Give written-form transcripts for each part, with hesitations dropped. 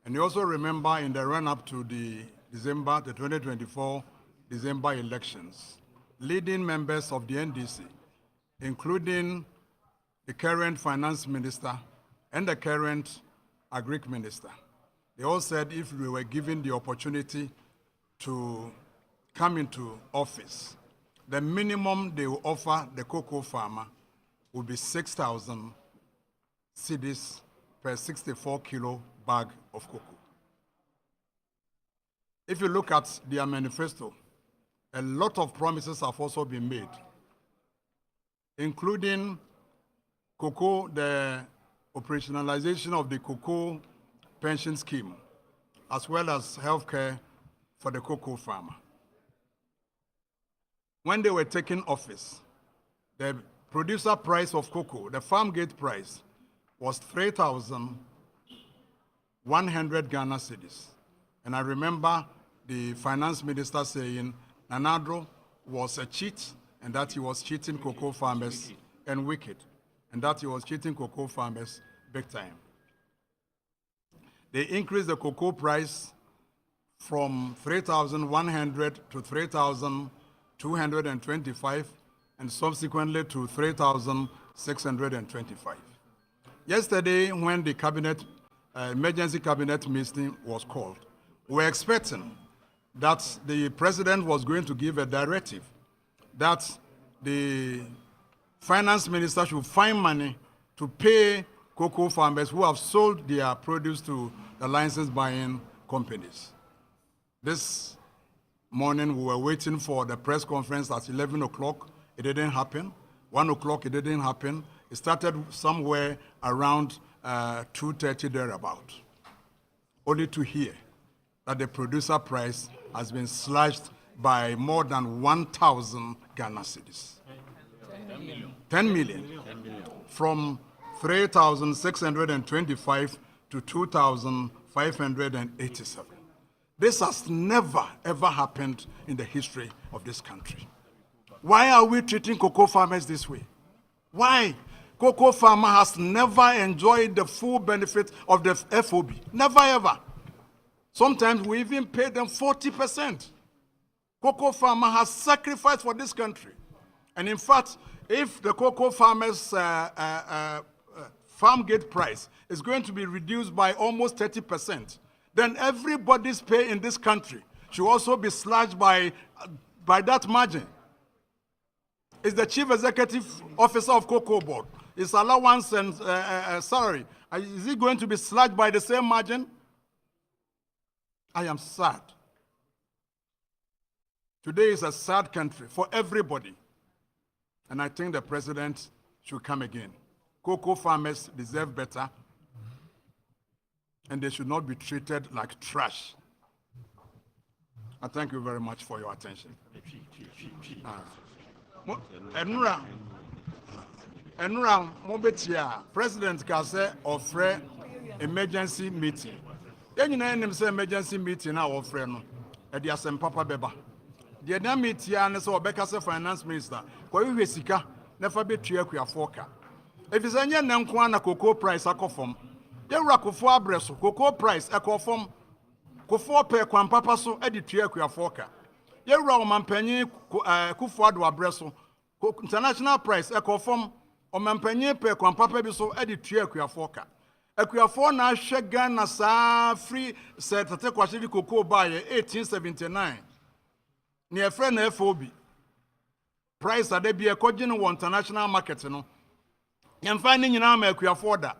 And you also remember in the run-up to the 2024 December elections, leading members of the NDC, including the current finance minister and the current agric minister, they all said if we were given the opportunity to come into office, the minimum they will offer the cocoa farmer would be 6,000 cedis per 64 kilo bag of cocoa. If you look at their manifesto, a lot of promises have also been made, including cocoa, the operationalization of the cocoa pension scheme, as well as healthcare for the cocoa farmer. When they were taking office, the producer price of cocoa, the farm gate price, was 3,100 Ghana cedis. And I remember the finance minister saying Nanadro was a cheat and that he was cheating cocoa farmers and wicked, and that he was cheating cocoa farmers big time. They increased the cocoa price from 3,100 to 3,225 and subsequently to 3,625. Yesterday, when the emergency cabinet meeting was called, we were expecting that the president was going to give a directive that the finance minister should find money to pay cocoa farmers who have sold their produce to the license buying companies. This morning, we were waiting for the press conference at 11 o'clock. It didn't happen. 1 o'clock, it didn't happen. It started somewhere around 2:30 thereabout, only to hear that the producer price has been slashed by more than 1,000 Ghana cedis. 10 million. From 3,625 to 2,587. This has never, ever happened in the history of this country. Why are we treating cocoa farmers this way? Why? Cocoa farmer has never enjoyed the full benefit of the FOB. Never, ever. Sometimes we even pay them 40%. Cocoa farmer has sacrificed for this country. And in fact, if the cocoa farmers' farm gate price is going to be reduced by almost 30%, then everybody's pay in this country should also be slashed by that margin. Is the chief executive officer of COCOBOD, his allowance and salary, is it going to be slashed by the same margin? I am sad. Today is a sad country for everybody. And I think the president should come again. Cocoa farmers deserve better, and they should not be treated like trash. I thank you very much for your attention. Enura Mobetia, President Kase offer emergency meeting. Then you know say emergency meeting now offer no. Edi asem papa beba. The na meeting na so obekase finance minister. Kwa we sika na fa betua akuafoka. If is anya na nko na cocoa price akofom. Ye wura kofo abreso cocoa price akofom. Kofo pe kwan papa so edi tua akuafoka. Ye wura omampanyin kufo ado abreso. International price akofom omampanyin pe kwan papa bi so edi tua akuafoka. Akuafo na hwe Ghana saa free set tate kwahye bi cocoa buy 1879. Ni efre na FOB. Price ade bi ekogye no international market no. Yemfa ni nyina ma akuafo da.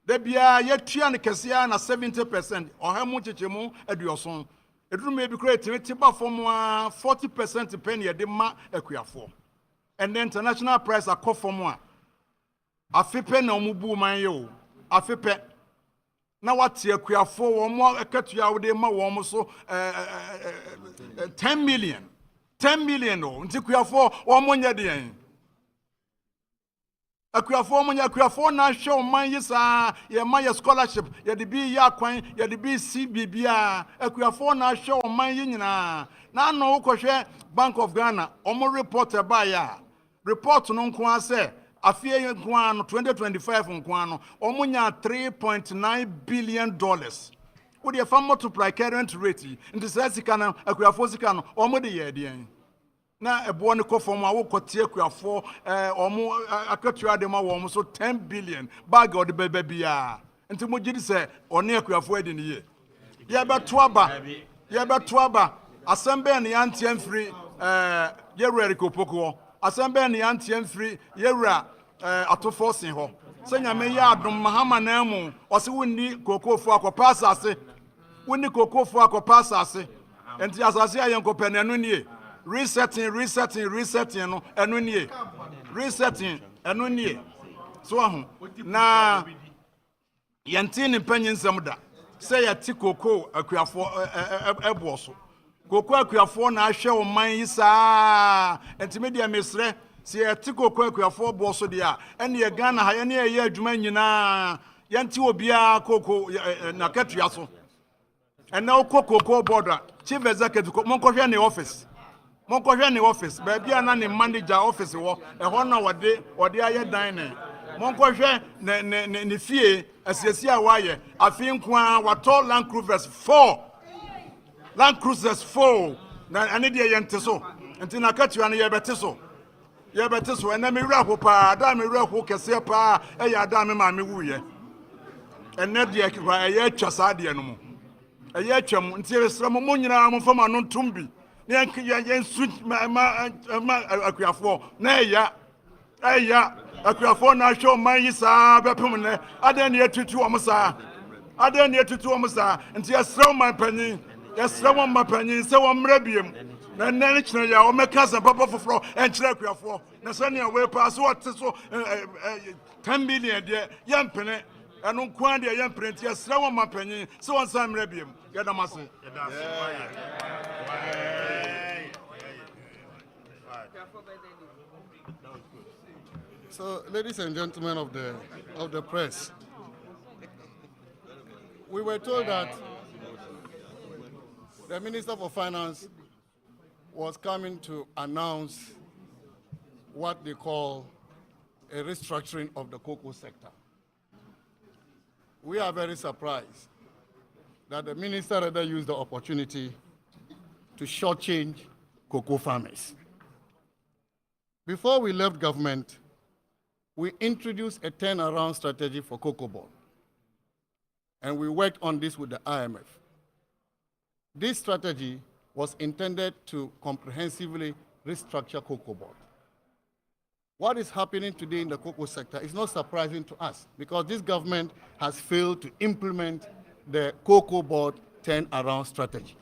Da bia yetua ne kese na 70%, ohemu chechemu aduoson. Eduru me bi kra etimi ba fom 40% pen ye de ma akuafo. And the international price akofom a afepe na omubu man ye o. Afepe na wate akuafo wo mo akatua wo de ma wo mo so 10 million o nti akuafo wo mo nya de yan akuafo mo nya akuafo na hwe o man yi sa ye ma ye scholarship ye de bi ya kwan ye de bi CBB a akuafo na hwe o man yi nyina na no wo kohwe Bank of Ghana o mo report ba ya report no nko ase afie nkwano 2025 nkwano omunya $3.9 billion Would you find multiply current rate? In the Sassicana, a Quafosicano, or more the year. Now, a born from our Cotia for or more a country almost so 10 billion bag or the baby. And to Mujid say, or near Quafued in the year. Yaba Twaba, Assembly and the anti free, Yerrico Poco, Assembly and the anti free, Yerra, Atoforcing ho. Senya me ya dum mahama na mu o se wonni kokofo akopa asase wonni kokofo akopa asase enti asase ayen kopɛ na enu nie resetting no enu nie resetting enu nie so ahu na yɛnti ne panyinsɛm da sɛ yɛti koko akuafo ɛboɔ koko akuafo na ahwɛ o man yi saa enti media mesrɛ si etiko kwakuafo boso dia ene ye Ghana ha ene ye adwuma nyina yanti obia koko na katua so ene okoko border chief executive monkohwe ne office ba bia na ne manager office wo ho na wode aye dan ne monkohwe ne fie asiasi a waye afi nkoa wato Land Cruisers 4 na ane de yente so enti na katua ne ye bete so. Yeah, but this one, I mean, Rahopa, Dami Raho, Casepa, a Yadami Mammy Wuye. And Nadia, a Yachasadianum. A Yacham, until Sramomunam from a non tumbi. Yan switch my Aquafo, Naya, a Aquafo, I show my Yisa, Bapumane, I don't need to Amasa. I don't need to Amasa, until I throw my penny, yes, someone my penny, so I'm rebium. Na nene ya o mekaza papa foforo enkyere akuafo na sane we pass what so 10 million de yampene eno nkwan de yampene ti asra wo mapanyin se won san mrabiem yedamase So, ladies and gentlemen of the press, we were told that the Minister for Finance was coming to announce what they call a restructuring of the cocoa sector. We are very surprised that the minister rather used the opportunity to shortchange cocoa farmers. Before we left government, we introduced a turnaround strategy for COCOBOD, and we worked on this with the IMF. This strategy was intended to comprehensively restructure COCOBOD. What is happening today in the cocoa sector is not surprising to us because this government has failed to implement the COCOBOD turnaround strategy.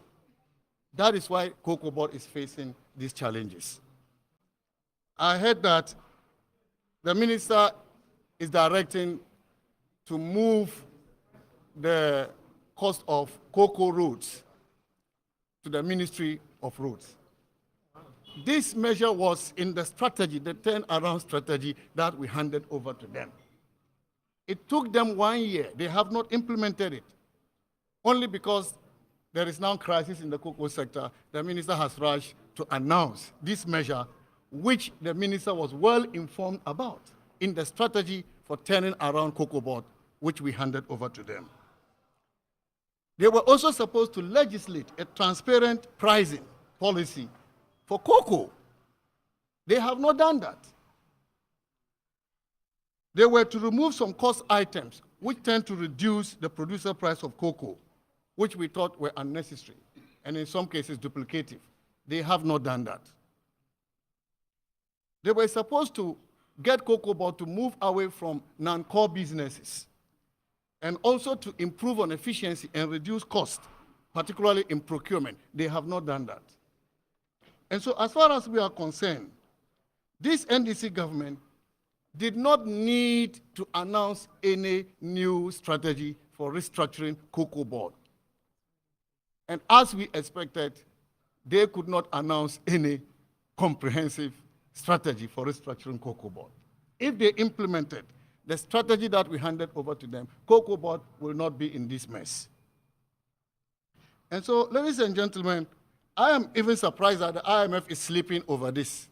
That is why COCOBOD is facing these challenges. I heard that the minister is directing to move the cost of cocoa roads to the Ministry of Roads. This measure was in the strategy, the turnaround strategy that we handed over to them. It took them 1 year. They have not implemented it. Only because there is now crisis in the cocoa sector, the minister has rushed to announce this measure, which the minister was well informed about in the strategy for turning around COCOBOD, which we handed over to them. They were also supposed to legislate a transparent pricing policy for cocoa. They have not done that. They were to remove some cost items which tend to reduce the producer price of cocoa, which we thought were unnecessary and in some cases duplicative. They have not done that. They were supposed to get COCOBOD to move away from non-core businesses and also to improve on efficiency and reduce cost, particularly in procurement. They have not done that. And so as far as we are concerned, this NDC government did not need to announce any new strategy for restructuring COCOBOD. And as we expected, they could not announce any comprehensive strategy for restructuring COCOBOD. If they implemented the strategy that we handed over to them, COCOBOD will not be in this mess. And so, ladies and gentlemen, I am even surprised that the IMF is sleeping over this.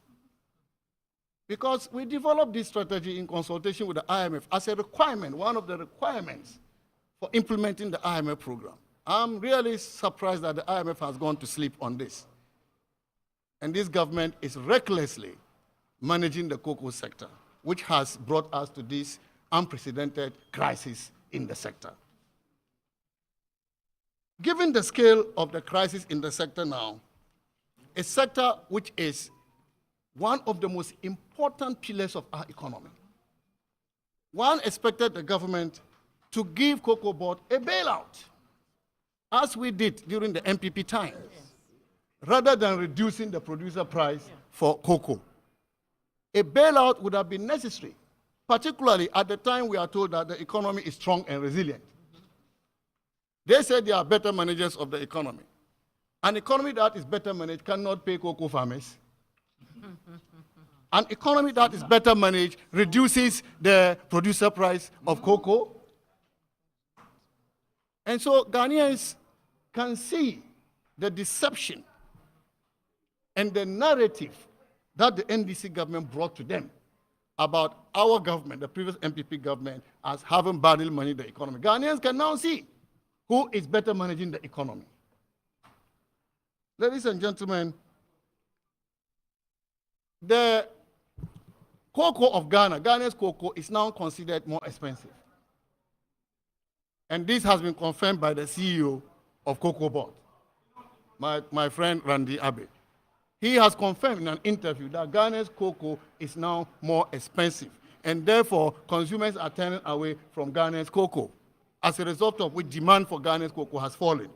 Because we developed this strategy in consultation with the IMF as a requirement, one of the requirements for implementing the IMF program. I'm really surprised that the IMF has gone to sleep on this. And this government is recklessly managing the cocoa sector, which has brought us to this unprecedented crisis in the sector. Given the scale of the crisis in the sector now, a sector which is one of the most important pillars of our economy, one expected the government to give COCOBOD a bailout, as we did during the MPP time, rather than reducing the producer price for cocoa. A bailout would have been necessary, particularly at the time we are told that the economy is strong and resilient. They said they are better managers of the economy. An economy that is better managed cannot pay cocoa farmers. An economy that is better managed reduces the producer price of cocoa. And so Ghanaians can see the deception and the narrative that the NDC government brought to them about our government, the previous MPP government, as having badly managed the economy. Ghanaians can now see who is better managing the economy. Ladies and gentlemen, the cocoa of Ghana, Ghana's cocoa, is now considered more expensive. And this has been confirmed by the CEO of COCOBOD, my friend Randy Abe. He has confirmed in an interview that Ghana's cocoa is now more expensive, and therefore consumers are turning away from Ghana's cocoa, as a result of which demand for Ghana's cocoa has fallen.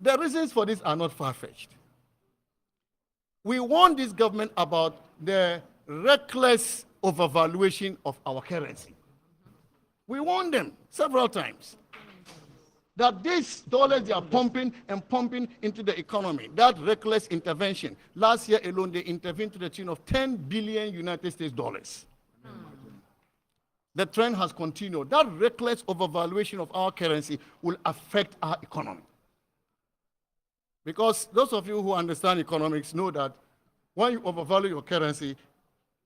The reasons for this are not far-fetched. We warned this government about the reckless overvaluation of our currency. We warned them several times that these dollars they are pumping and pumping into the economy, that reckless intervention. Last year alone, they intervened to the tune of 10 billion United States dollars. The trend has continued. That reckless overvaluation of our currency will affect our economy. Because those of you who understand economics know that when you overvalue your currency,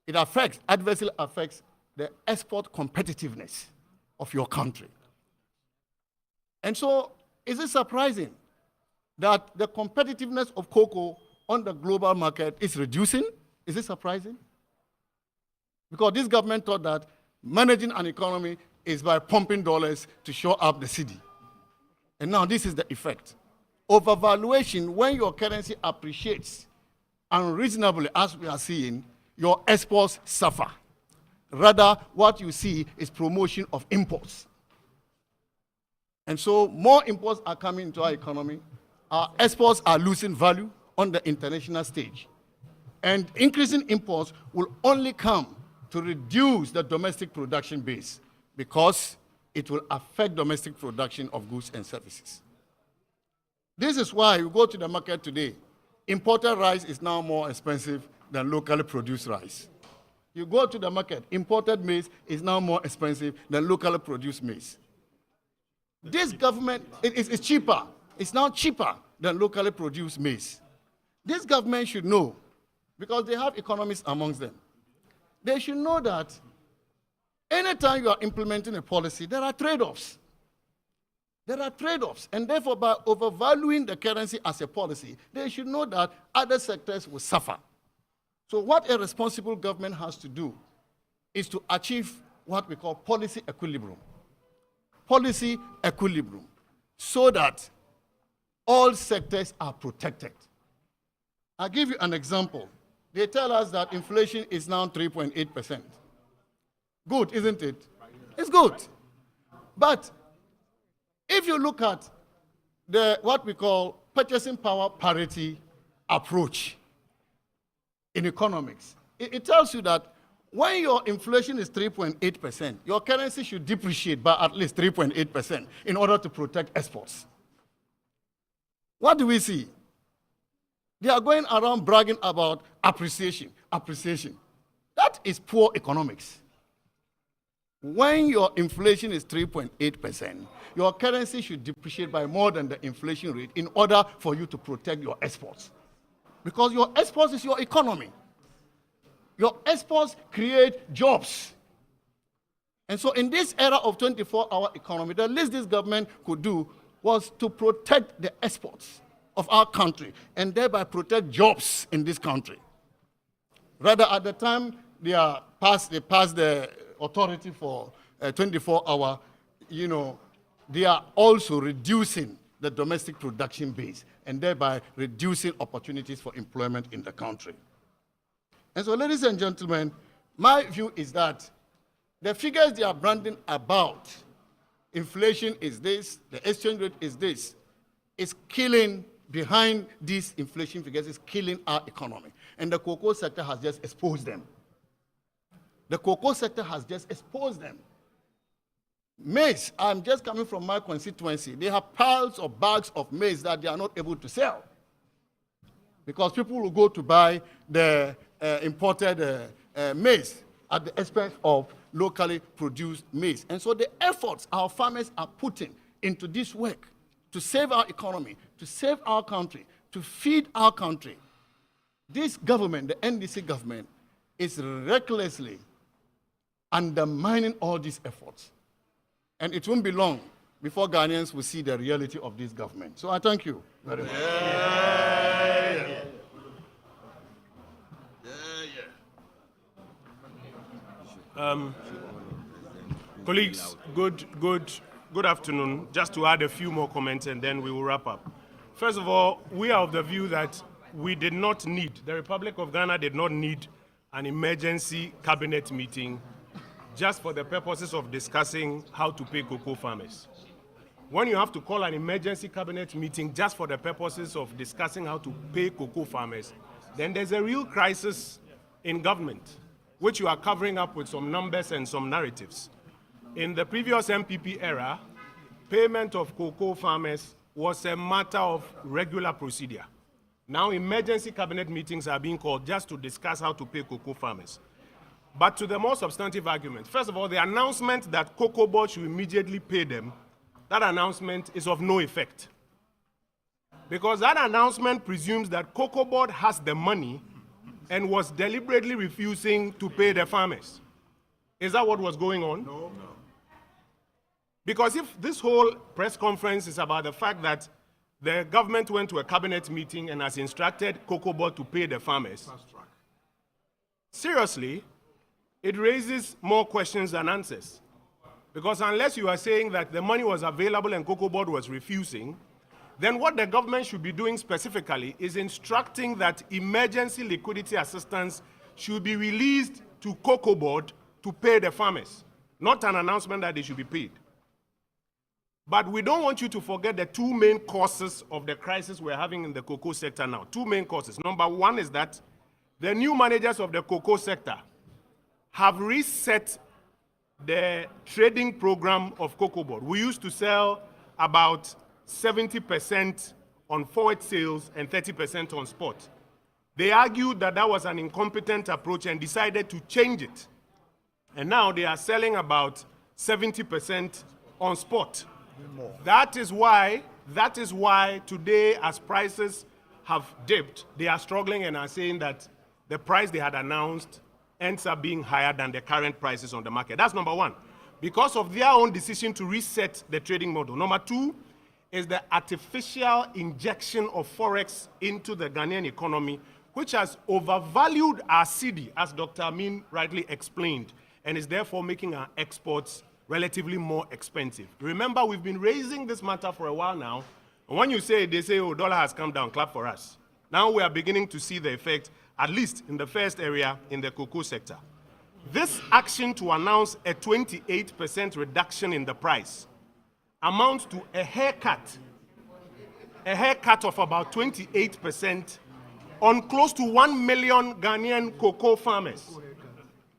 it adversely affects the export competitiveness of your country. And so, is it surprising that the competitiveness of cocoa on the global market is reducing? Is it surprising? Because this government thought that managing an economy is by pumping dollars to shore up the city. And now this is the effect. Overvaluation, when your currency appreciates unreasonably, as we are seeing, your exports suffer. Rather, what you see is promotion of imports. And so more imports are coming into our economy. Our exports are losing value on the international stage. And increasing imports will only come to reduce the domestic production base, because it will affect domestic production of goods and services. This is why you go to the market today, imported rice is now more expensive than locally produced rice. You go to the market, imported maize is now more expensive than locally produced maize. This government is cheaper. It's now cheaper than locally produced maize. This government should know, because they have economists amongst them. They should know that anytime you are implementing a policy, there are trade-offs. There are trade-offs, and therefore by overvaluing the currency as a policy, they should know that other sectors will suffer. So what a responsible government has to do is to achieve what we call policy equilibrium. Policy equilibrium, so that all sectors are protected. I'll give you an example. They tell us that inflation is now 3.8%. Good, isn't it? It's good. But if you look at what we call purchasing power parity approach in economics, it tells you that when your inflation is 3.8%, your currency should depreciate by at least 3.8% in order to protect exports. What do we see? They are going around bragging about appreciation. That is poor economics. When your inflation is 3.8%, your currency should depreciate by more than the inflation rate in order for you to protect your exports. Because your exports is your economy. Your exports create jobs. And so in this era of 24-hour economy, the least this government could do was to protect the exports of our country and thereby protect jobs in this country. Rather, at the time they passed the authority for 24-hour, they are also reducing the domestic production base and thereby reducing opportunities for employment in the country. And so, ladies and gentlemen, my view is that the figures they are branding about, inflation is this, the exchange rate is this, is killing, behind these inflation figures, is killing our economy. And the cocoa sector has just exposed them. The cocoa sector has just exposed them. Maize, I'm just coming from my constituency. They have piles of bags of maize that they are not able to sell. Because people will go to buy the imported maize at the expense of locally produced maize. And so the efforts our farmers are putting into this work to save our economy, to save our country, to feed our country, this government, the NDC government, is recklessly undermining all these efforts. And it won't be long before Ghanaians will see the reality of this government. So I thank you very much. Colleagues, good afternoon. Just to add a few more comments and then we will wrap up. First of all, we are of the view that we did not need, the Republic of Ghana did not need an emergency cabinet meeting just for the purposes of discussing how to pay cocoa farmers. When you have to call an emergency cabinet meeting just for the purposes of discussing how to pay cocoa farmers, then there's a real crisis in government, which you are covering up with some numbers and some narratives. In the previous MPP era, payment of cocoa farmers was a matter of regular procedure. Now emergency cabinet meetings are being called just to discuss how to pay cocoa farmers. But to the more substantive argument, first of all, the announcement that COCOBOD should immediately pay them, that announcement is of no effect. Because that announcement presumes that COCOBOD has the money and was deliberately refusing to pay the farmers. Is that what was going on? No. Because if this whole press conference is about the fact that the government went to a cabinet meeting and has instructed COCOBOD to pay the farmers, seriously, it raises more questions than answers. Because unless you are saying that the money was available and COCOBOD was refusing, then what the government should be doing specifically is instructing that emergency liquidity assistance should be released to COCOBOD to pay the farmers, not an announcement that they should be paid. But we don't want you to forget the two main causes of the crisis we're having in the cocoa sector now. Two main causes. Number one is that the new managers of the cocoa sector have reset the trading program of COCOBOD. We used to sell about 70% on forward sales and 30% on spot. They argued that that was an incompetent approach and decided to change it. And now they are selling about 70% on spot. That is why today, as prices have dipped, they are struggling and are saying that the price they had announced ends up being higher than the current prices on the market. That's number one, because of their own decision to reset the trading model. Number two is the artificial injection of forex into the Ghanaian economy, which has overvalued our cedi, as Dr. Amin rightly explained, and is therefore making our exports relatively more expensive. Remember, we've been raising this matter for a while now. And when you say, they say, oh, dollar has come down, clap for us. Now we are beginning to see the effect, at least in the first area in the cocoa sector. This action to announce a 28% reduction in the price amounts to a haircut of about 28% on close to 1 million Ghanaian cocoa farmers.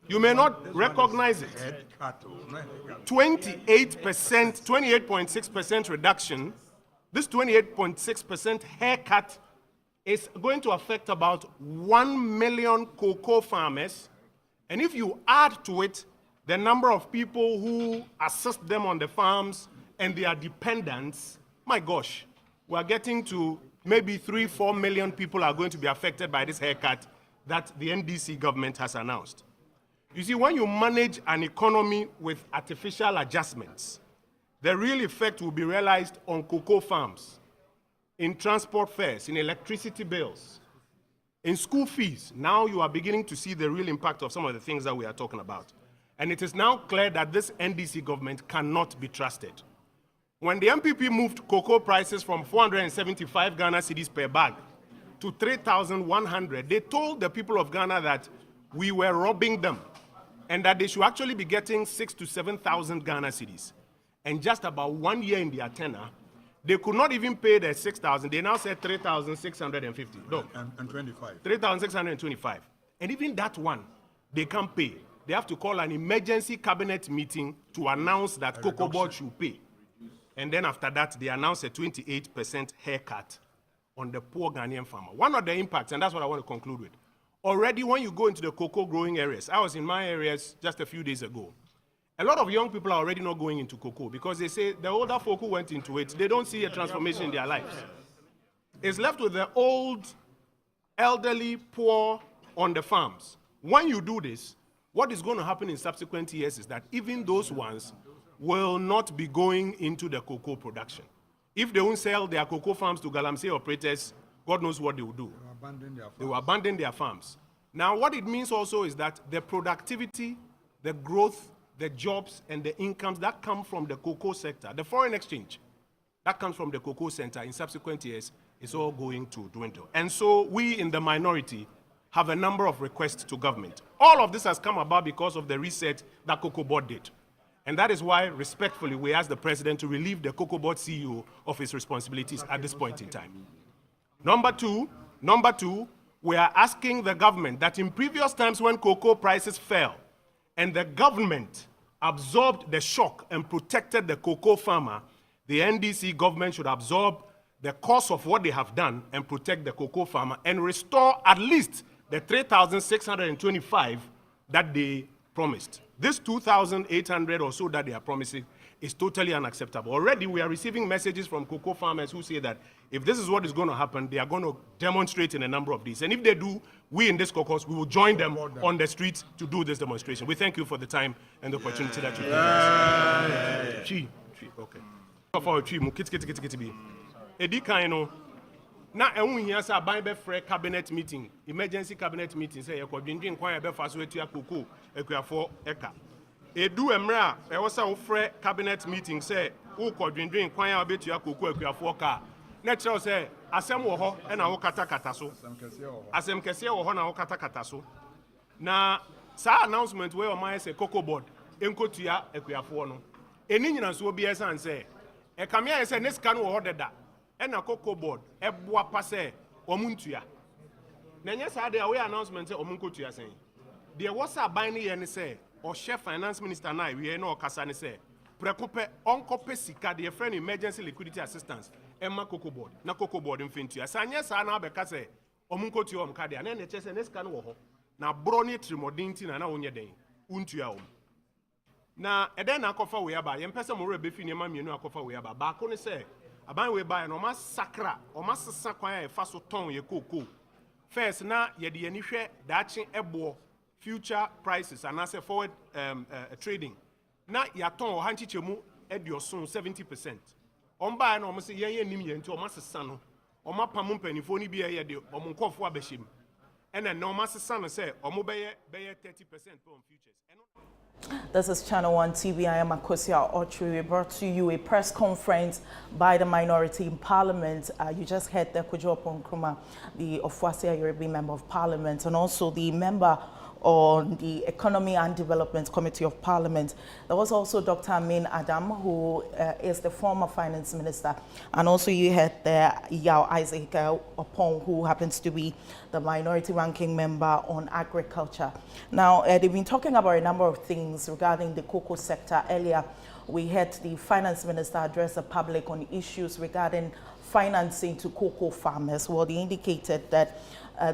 You may not recognize it. 28%, 28.6% reduction, this 28.6% haircut is going to affect about 1 million cocoa farmers. And if you add to it the number of people who assist them on the farms and their dependents, my gosh, we're getting to maybe 3-4 million people are going to be affected by this haircut that the NDC government has announced. You see, when you manage an economy with artificial adjustments, the real effect will be realized on cocoa farms, in transport fares, in electricity bills, in school fees. Now you are beginning to see the real impact of some of the things that we are talking about. And it is now clear that this NDC government cannot be trusted. When the MPP moved cocoa prices from 475 Ghana cedis per bag to 3,100, they told the people of Ghana that we were robbing them and that they should actually be getting 6,000 to 7,000 Ghana cedis. And just about 1 year in their tenure, they could not even pay the 6,000. They now said 3,650. No, and 25. 3,625. And even that one, they can't pay. They have to call an emergency cabinet meeting to announce that COCOBOD should pay. And then after that, they announced a 28% haircut on the poor Ghanaian farmer. One of the impacts, and that's what I want to conclude with. Already when you go into the cocoa growing areas, I was in my areas just a few days ago. A lot of young people are already not going into cocoa because they say the older folk who went into it, they don't see a transformation in their lives. It's left with the old, elderly, poor on the farms. When you do this, what is going to happen in subsequent years is that even those ones will not be going into the cocoa production. If they won't sell their cocoa farms to Galamsey operators, God knows what they will do. They will abandon their farms. Now, what it means also is that the productivity, the growth, the jobs, and the incomes that come from the cocoa sector, the foreign exchange that comes from the cocoa sector in subsequent years is all going to dwindle. And so we in the minority have a number of requests to government. All of this has come about because of the reset that COCOBOD did. And that is why, respectfully, we ask the president to relieve the COCOBOD CEO of his responsibilities at this point in time. Number two, we are asking the government that in previous times when cocoa prices fell and the government absorbed the shock and protected the cocoa farmer, the NDC government should absorb the cost of what they have done and protect the cocoa farmer and restore at least the 3,625 that they promised. This 2,800 or so that they are promising is totally unacceptable. Already we are receiving messages from cocoa farmers who say that if this is what is going to happen, they are going to demonstrate in a number of these. And if they do, we in this caucus, we will join them on the streets to do this demonstration. We thank you for the time and the opportunity that you gave us. Okay. Edi kaino na ehun hia sa ban be frɛ cabinet meeting, emergency cabinet meeting say yekodwindwin kwan ya be fa so atua koko akuafo eka. Edu emra e wo sa wo frɛ cabinet meeting say wo kodwindwin kwan ya betua koko akuafo ka. Na kyerɛ say asɛm wo hɔ e na wo kata so. Asɛm kɛse wo hɔ na wo kata so. Na sa announcement we o man say COCOBOD enkotua akuafo no. Eni nyina so obi esan say e kamia say ne sika no wo hɔ deda. And a COCOBOD, a boa passe, or muntua. Nanya said the away announcement or munkotua saying. There was a binding and say, or chef finance minister and I, we know Cassani say, Precope, Oncope Sika, the friend emergency liquidity assistance, Emma COCOBOD, na COCOBOD infinity. Sanya Sana Becase, or munkotua Omcadi, and then the chess and escan woho. Now brony trimodintin and onye day, untua. Now, a then I cover whereby, and person more beefing your mammy, no cover whereby, back on say. Aban we buy no mas sakra o mas sakwan e fa so ton ye koko first na ye de ani hwe daache ebo future prices and as forward trading na ya ton o hanchichemu edioson 70% on buy no mo se yen nim ye nti o mas sa no o mapam mpanifo ni bi ye de o nkofo abehim ena na o mas sa no se o mo beye 30% on futures. This is ChannelOne TV. I am Ofoase Ayirebi. We brought to you a press conference by the minority in Parliament. You just heard the Kojo Oppong Nkrumah, the Ofoase Ayirebi member of Parliament, and also the member on the Economy and Development Committee of Parliament. There was also Dr. Amin Adam, who is the former finance minister, and also you had Isaac Oppong, who happens to be the minority ranking member on agriculture. Now, they've been talking about a number of things regarding the cocoa sector. Earlier, we had the finance minister address the public on issues regarding financing to cocoa farmers. Well, they indicated that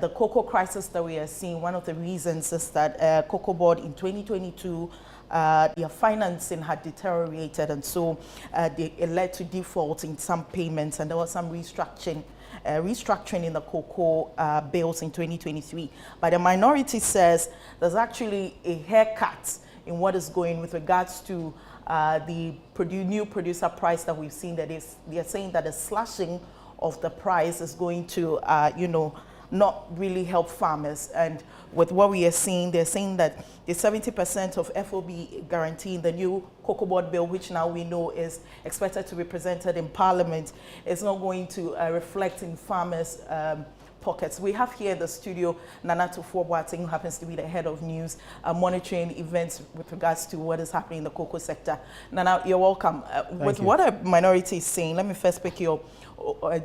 the cocoa crisis that we are seeing, one of the reasons is that COCOBOD in 2022 their financing had deteriorated, and so it led to default in some payments, and there was some restructuring in the cocoa bills in 2023. But the minority says there's actually a haircut in what is going with regards to the new producer price that we've seen. That is, they're saying that the slashing of the price is going to, not really help farmers. And with what we are seeing, they're saying that the 70% of FOB guarantee in the new COCOBOD bill, which now we know is expected to be presented in Parliament, is not going to reflect in farmers' pockets. We have here in the studio Nana Tufo-Boateng, who happens to be the head of news, monitoring events with regards to what is happening in the cocoa sector. Nana, you're welcome. With what a minority is saying, let me first pick your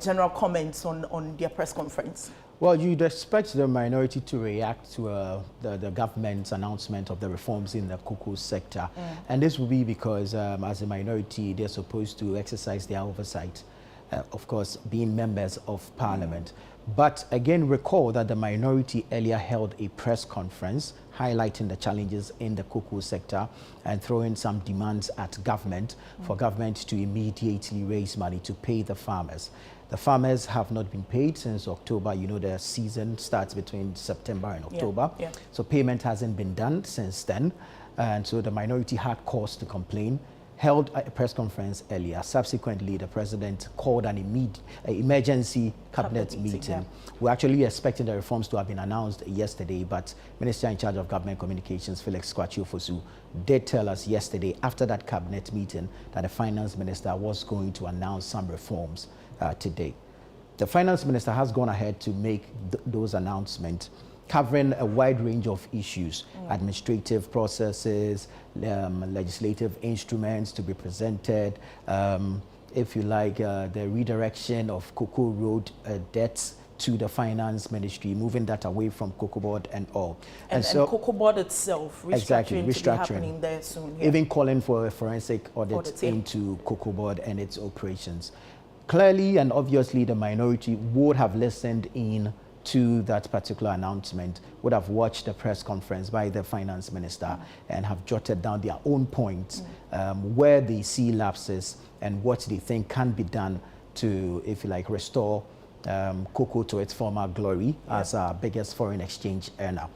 general comments on their press conference. Well, you'd expect the minority to react to the government's announcement of the reforms in the cocoa sector. And this will be because, as a minority, they're supposed to exercise their oversight, of course, being members of Parliament. But again, recall that the minority earlier held a press conference highlighting the challenges in the cocoa sector and throwing some demands at government for government to immediately raise money to pay the farmers. The farmers have not been paid since October. You know, the season starts between September and October. So payment hasn't been done since then. And so the minority had cause to complain, held a press conference earlier. Subsequently, the president called an emergency cabinet meeting. We're actually expecting the reforms to have been announced yesterday, but Minister in charge of Government Communications, Felix Kwakye-Ofosu, did tell us yesterday after that cabinet meeting that the finance minister was going to announce some reforms today. The finance minister has gone ahead to make those announcements, covering a wide range of issues, administrative processes, legislative instruments to be presented, if you like, the redirection of cocoa road debts to the finance ministry, moving that away from COCOBOD and all. And so COCOBOD itself, restructuring to be happening there soon. Even calling for a forensic audit into COCOBOD and its operations. Clearly and obviously, the minority would have listened in to that particular announcement, would have watched the press conference by the finance minister and have jotted down their own points where they see lapses and what they think can be done to, if you like, restore cocoa to its former glory as our biggest foreign exchange earner.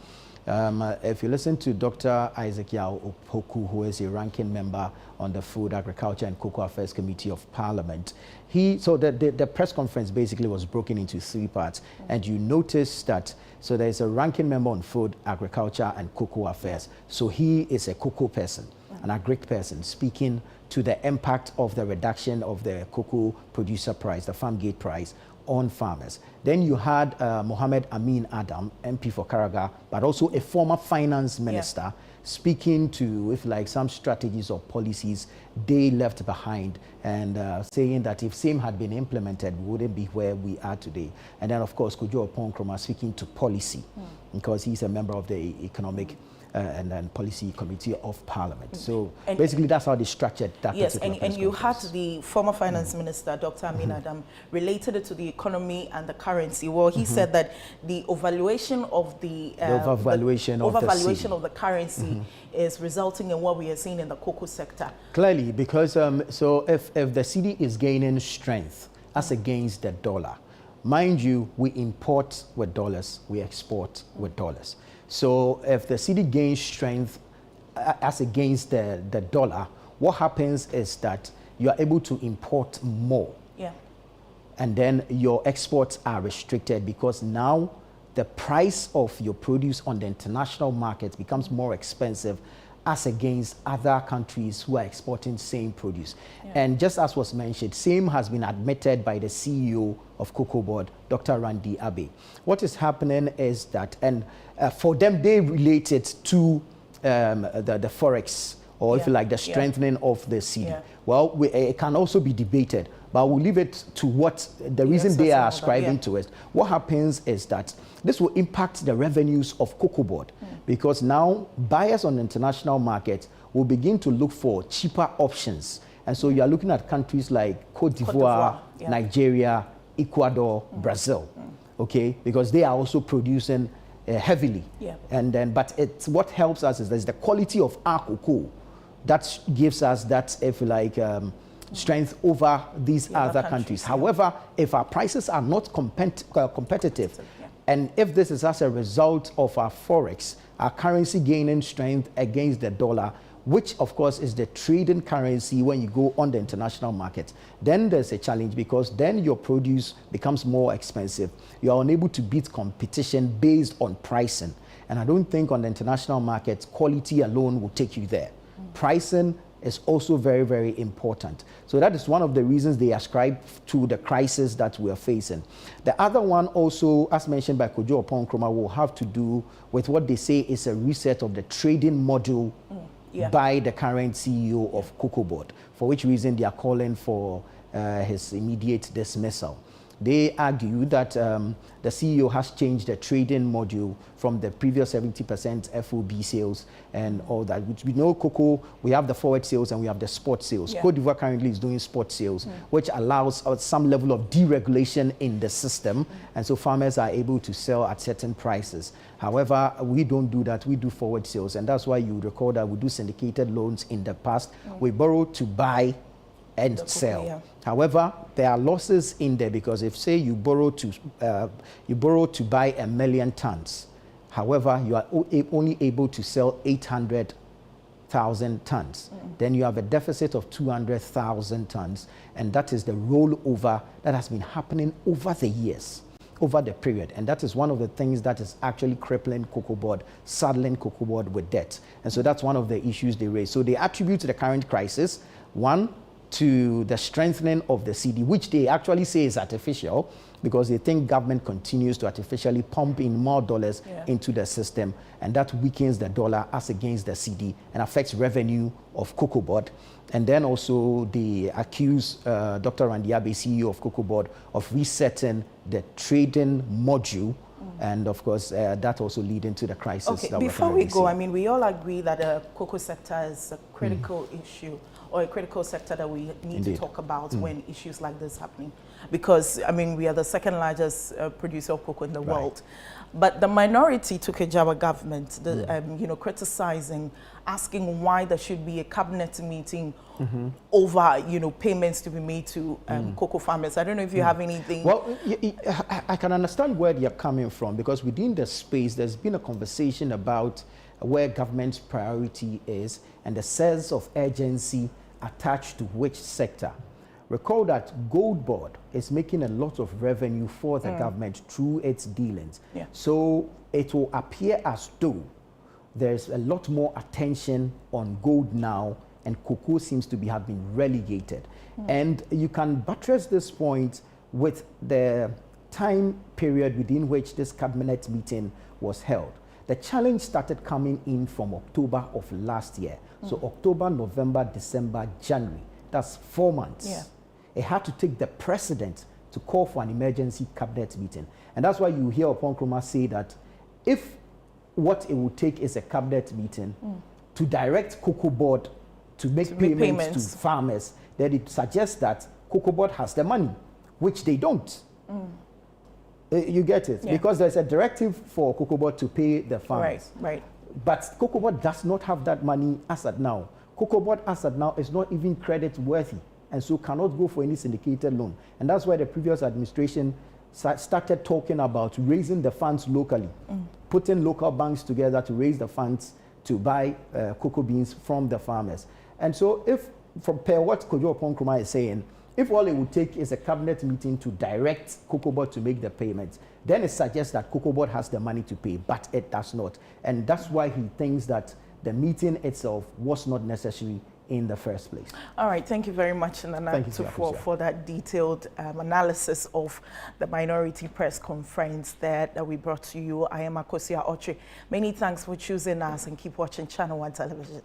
If you listen to Dr. Isaac Yao Opoku, who is a ranking member on the Food, Agriculture and Cocoa Affairs Committee of Parliament, the press conference basically was broken into three parts. And you notice that, so there's a ranking member on Food, Agriculture and Cocoa Affairs. So he is a cocoa person, an agric person, speaking to the impact of the reduction of the cocoa producer price, the farm gate price, on farmers. Then you had Mohammed Amin Adam, MP for Karaga, but also a former finance minister, speaking to, if like, some strategies or policies they left behind, and saying that if same had been implemented, we wouldn't be where we are today. And then, of course, Kojo Oppong Nkrumah speaking to policy, because he's a member of the Economic and then Policy Committee of Parliament. So basically, that's how they structured that. Yes, and you had the former finance minister, Dr. Amin Adam, related it to the economy and the currency. Well, he said that the overvaluation of the overvaluation of the currency is resulting in what we are seeing in the cocoa sector. Clearly, because so if the cedi is gaining strength as against the dollar, mind you, we import with dollars, we export with dollars. So if the cedi gains strength as against the dollar, what happens is that you are able to import more. And then your exports are restricted because now the price of your produce on the international market becomes more expensive as against other countries who are exporting same produce. And just as was mentioned, same has been admitted by the CEO of COCOBOD, Dr. Randy Abe. What is happening is that, and for them, they relate it to the forex, or if you like, the strengthening of the cedi. Well, it can also be debated, but we'll leave it to what the reason they are ascribing to it. What happens is that this will impact the revenues of COCOBOD, because now buyers on the international market will begin to look for cheaper options. And so you are looking at countries like Cote d'Ivoire, Nigeria, Ecuador, Brazil, okay, because they are also producing heavily. Yeah. And then, but it's what helps us is there's the quality of our cocoa that gives us that, if you like, strength over these other countries. Yeah. However, if our prices are not competitive, and if this is as a result of our forex, our currency gaining strength against the dollar, which of course is the trading currency when you go on the international market, then there's a challenge, because then your produce becomes more expensive. You are unable to beat competition based on pricing. And I don't think on the international market, quality alone will take you there. Pricing is also very, very important. So that is one of the reasons they ascribe to the crisis that we are facing. The other one also, as mentioned by Kojo Oppong Nkrumah, will have to do with what they say is a reset of the trading module by the current CEO of COCOBOD, for which reason they are calling for his immediate dismissal. They argue that the CEO has changed the trading module from the previous 70% FOB sales and all that, which we know cocoa, we have the forward sales and we have the spot sales. Cote d'Ivoire currently is doing spot sales, which allows some level of deregulation in the system, and so farmers are able to sell at certain prices. However, we don't do that, we do forward sales, and that's why you recall that we do syndicated loans in the past. We borrow to buy and sell. However, there are losses in there, because if, say, you borrow to buy 1 million tons, however, you are only able to sell 800,000 tons, then you have a deficit of 200,000 tons, and that is the rollover that has been happening over the years, over the period, and that is one of the things that is actually crippling COCOBOD, saddling COCOBOD with debt, and so that's one of the issues they raise. So they attribute to the current crisis, one, to the strengthening of the CD, which they actually say is artificial, because they think government continues to artificially pump in more dollars into the system, and that weakens the dollar as against the CD and affects revenue of COCOBOD. And then also they accuse Dr. Randiabe, CEO of COCOBOD, of resetting the trading module, and of course that also leading to the crisis. Okay, before we go, I mean, we all agree that the cocoa sector is a critical issue, or a critical sector that we need to talk about when issues like this happening, because I mean, we are the second largest producer of cocoa in the world. But the minority took a jab at government, you know, criticizing, asking why there should be a cabinet meeting over, you know, payments to be made to cocoa farmers. I don't know if you have anything. Well, I can understand where you're coming from, because within the space, there's been a conversation about where government's priority is and the sense of urgency attached to which sector. Recall that Gold Board is making a lot of revenue for the government through its dealings. So it will appear as though there's a lot more attention on gold now, and cocoa seems to have been relegated. And you can buttress this point with the time period within which this cabinet meeting was held. The challenge started coming in from October of last year. So October, November, December, January, that's 4 months. It had to take the precedent to call for an emergency cabinet meeting. And that's why you hear Oppong Nkrumah say that if what it would take is a cabinet meeting to direct COCOBOD to make payments to farmers, then it suggests that COCOBOD has the money, which they don't. You get it? Because there's a directive for COCOBOD to pay the farmers. But COCOBOD does not have that money as at now. COCOBOD as at now is not even credit worthy, and so cannot go for any syndicated loan. And that's why the previous administration started talking about raising the funds locally, putting local banks together to raise the funds to buy cocoa beans from the farmers. And so if, from per what Kojo Oppong Nkrumah is saying, if all it would take is a cabinet meeting to direct COCOBOD to make the payments, then it suggests that COCOBOD has the money to pay, but it does not. And that's why he thinks that the meeting itself was not necessary in the first place. All right, thank you very much, Nana, for that detailed analysis of the minority press conference that we brought to you. I am Ofoase Ayirebi. Many thanks for choosing us, and keep watching Channel One Television.